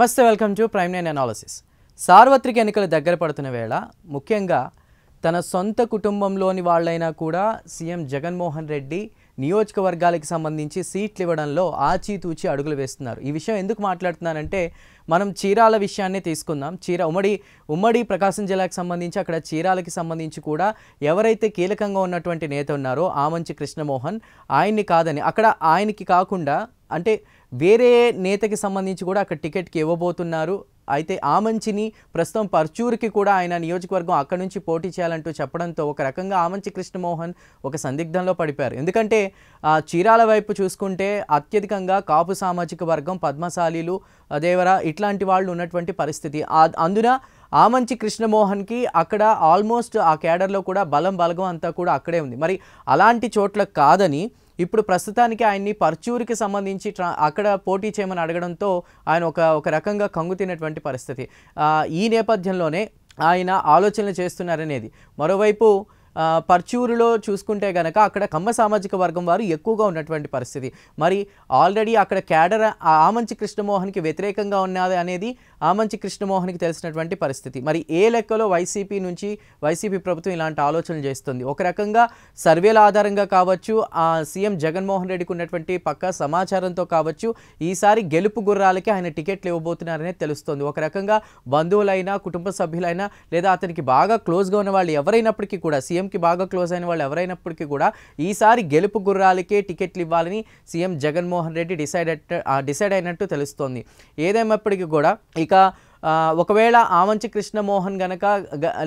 నమస్తే, welcome to prime nine analysis. సార్వత్రిక ఎన్నికలు దగ్గర పడుతున్న వేళ ముఖ్యంగా తన సొంత కుటుంబంలోని వాళ్ళైనా కూడా సీఎం జగన్మోహన్ రెడ్డి నియోజకవర్గాలకు సంబంధించి సీట్లు ఇవ్వడంలో ఆచితూచి అడుగులు వేస్తున్నారు. ఈ విషయం ఎందుకు మాట్లాడుతున్నానంటే, మనం చీరాల విషయాన్ని తీసుకుందాం. ఉమ్మడి ప్రకాశం జిల్లాకు సంబంధించి అక్కడ చీరాలకి సంబంధించి కూడా ఎవరైతే కీలకంగా ఉన్నటువంటి నేత ఉన్నారో ఆమంచి కృష్ణమోహన్, ఆయన్ని కాదని అక్కడ ఆయనకి కాకుండా అంటే వేరే నేతకి సంబంధించి కూడా అక్కడ టికెట్కి ఇవ్వబోతున్నారు. అయితే ఆమంచిని ప్రస్తుతం పర్చూరుకి కూడా ఆయన నియోజకవర్గం అక్కడి నుంచి పోటీ చేయాలంటూ చెప్పడంతో ఒక రకంగా ఆమంచి కృష్ణమోహన్ ఒక సందిగ్ధంలో పడిపోయారు. ఎందుకంటే చీరాల వైపు చూసుకుంటే అత్యధికంగా కాపు సామాజిక వర్గం, పద్మశాలీలు, దేవర ఇట్లాంటి వాళ్ళు ఉన్నటువంటి పరిస్థితి. అందున ఆమంచి కృష్ణమోహన్కి అక్కడ ఆల్మోస్ట్ ఆ కేడర్లో కూడా బలగం అంతా కూడా అక్కడే ఉంది. మరి అలాంటి చోట్ల కాదని ఇప్పుడు ప్రస్తుతానికి ఆయన్ని పర్చూరుకి సంబంధించి అక్కడ పోటీ చేయమని అడగడంతో ఆయన ఒక రకంగా కంగు తిన్నటువంటి పరిస్థితి. ఈ నేపథ్యంలోనే ఆయన ఆలోచనలు చేస్తున్నారనేది. మరోవైపు పర్చూరులో చూసుకుంటే గనక అక్కడ కమ్మ సామాజిక వర్గం వారు ఎక్కువగా ఉన్నటువంటి పరిస్థితి. మరి ఆల్రెడీ అక్కడ క్యాడర్ ఆమంచి కృష్ణమోహన్కి వ్యతిరేకంగా ఉన్నది అనేది ఆమంచి కృష్ణమోహన్కి తెలిసినటువంటి పరిస్థితి. మరి ఏ లెక్కలో వైసీపీ ప్రభుత్వం ఇలాంటి ఆలోచనలు చేస్తుంది. ఒక రకంగా సర్వేల ఆధారంగా కావచ్చు, సీఎం జగన్మోహన్ రెడ్డికి ఉన్నటువంటి పక్కా సమాచారంతో కావచ్చు, ఈసారి గెలుపు గుర్రాలకి ఆయన టికెట్లు ఇవ్వబోతున్నారనే తెలుస్తుంది. ఒక రకంగా బంధువులైనా, కుటుంబ సభ్యులైనా, లేదా అతనికి బాగా క్లోజ్గా ఉన్న వాళ్ళు ఎవరైనప్పటికీ కూడా, సీఎంకి బాగా క్లోజ్ అయిన వాళ్ళు ఎవరైనప్పటికీ కూడా ఈసారి గెలుపు గుర్రాలకే టికెట్లు ఇవ్వాలని సీఎం జగన్మోహన్ రెడ్డి డిసైడ్ అయినట్టు తెలుస్తోంది. ఏదేమైనప్పటికీ కూడా ఇక ఒకవేళ ఆమంచి కృష్ణమోహన్ గనక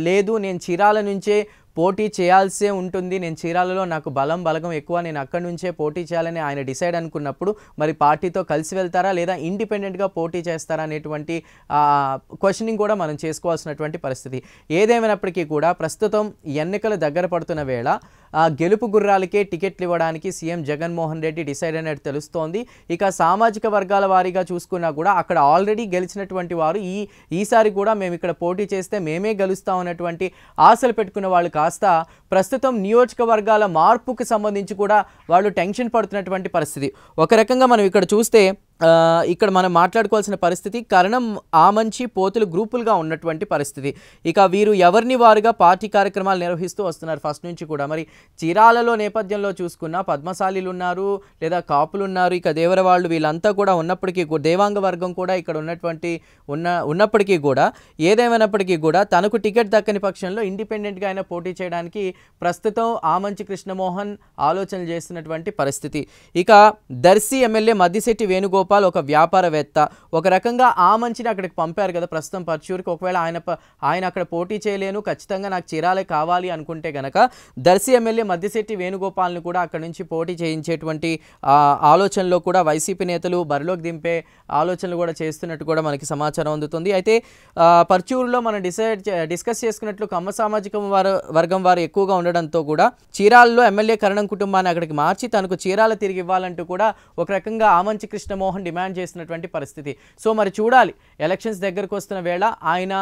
లేదు, నేను చీరాల నుంచే పోటీ చేయాల్సే ఉంటుంది, నేను చీరాలలో నాకు బలగం ఎక్కువ, నేను అక్కడి నుంచే పోటీ చేయాలని ఆయన డిసైడ్ అనుకున్నప్పుడు మరి పార్టీతో కలిసి వెళ్తారా లేదా ఇండిపెండెంట్గా పోటీ చేస్తారా అనేటువంటి క్వశ్చనింగ్ కూడా మనం చేసుకోవాల్సినటువంటి పరిస్థితి. ఏదేమైనప్పటికీ కూడా ప్రస్తుతం ఎన్నికలు దగ్గర పడుతున్న వేళ గెలుపు గుర్రాలకే టికెట్లు ఇవ్వడానికి సీఎం జగన్మోహన్ రెడ్డి డిసైడ్ అయినట్టు తెలుస్తోంది. ఇక సామాజిక వర్గాల వారీగా చూసుకున్నా కూడా అక్కడ ఆల్రెడీ గెలిచినటువంటి వారు ఈసారి కూడా మేము ఇక్కడ పోటీ చేస్తే మేమే గెలుస్తాం అన్నటువంటి ఆశలు పెట్టుకున్న వాళ్ళు కాస్త ప్రస్తుతం నియోజకవర్గాల మార్పుకు సంబంధించి కూడా వాళ్ళు టెన్షన్ పడుతున్నటువంటి పరిస్థితి. ఒక రకంగా మనం ఇక్కడ చూస్తే ఇక్కడ మనం మాట్లాడుకోవాల్సిన పరిస్థితి కరణం, ఆమంచి, పోతులు గ్రూపులుగా ఉన్నటువంటి పరిస్థితి. ఇక వీరు ఎవరిని వారుగా పార్టీ కార్యక్రమాలు నిర్వహిస్తూ వస్తున్నారు ఫస్ట్ నుంచి కూడా. మరి చీరాలలో నేపథ్యంలో చూసుకున్న పద్మశాలీలు ఉన్నారు, లేదా కాపులు ఉన్నారు, ఇక దేవర వాళ్ళు వీళ్ళంతా కూడా ఉన్నప్పటికీ దేవాంగ వర్గం కూడా ఇక్కడ ఉన్నప్పటికీ కూడా ఏదేమైనప్పటికీ కూడా తనకు టికెట్ దక్కని పక్షంలో ఇండిపెండెంట్గా ఆయన పోటీ చేయడానికి ప్రస్తుతం ఆమంచి కృష్ణమోహన్ ఆలోచనలు చేస్తున్నటువంటి పరిస్థితి. ఇక దర్శి ఎమ్మెల్యే మద్దిశెట్టి వేణుగోపాల్ ఒక వ్యాపారవేత్త, ఒక రకంగా ఆమంచిని అక్కడికి పంపారు కదా ప్రస్తుతం పర్చూరుకి. ఒకవేళ ఆయన అక్కడ పోటీ చేయలేను, ఖచ్చితంగా నాకు చీరాలే కావాలి అనుకుంటే గనక దర్శి ఎమ్మెల్యే మద్దిశెట్టి వేణుగోపాల్ని కూడా అక్కడి నుంచి పోటీ చేయించేటువంటి ఆలోచనలో కూడా వైసీపీ నేతలు బరిలోకి దింపే ఆలోచనలు కూడా చేస్తున్నట్టు కూడా మనకి సమాచారం అందుతుంది. అయితే పర్చూరులో మనం డిస్కస్ చేసుకున్నట్లు కమ్మ సామాజిక వర్గం వారు ఎక్కువగా ఉండడంతో కూడా చీరాలలో ఎమ్మెల్యే కరణం కుటుంబాన్ని అక్కడికి మార్చి తనకు చీరాల తిరిగి ఇవ్వాలంటూ కూడా ఒక రకంగా ఆమంచి కృష్ణమోహన్ డిమాండ్ చేసినటువంటి పరిస్థితి. సో మరి చూడాలి, ఎలక్షన్స్ దగ్గరకు వస్తున్న వేళ ఆయన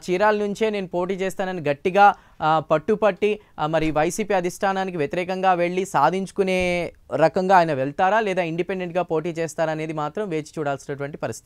చీరాల నుంచే నేను పోటీ చేస్తానని గట్టిగా పట్టుపట్టి మరి వైసీపీ అధిష్టానానికి వ్యతిరేకంగా వెళ్ళి సాధించుకునే రకంగా ఆయన వెళ్తారా లేదా ఇండిపెండెంట్గా పోటీ చేస్తారా అనేది మాత్రం వేచి చూడాల్సినటువంటి పరిస్థితి.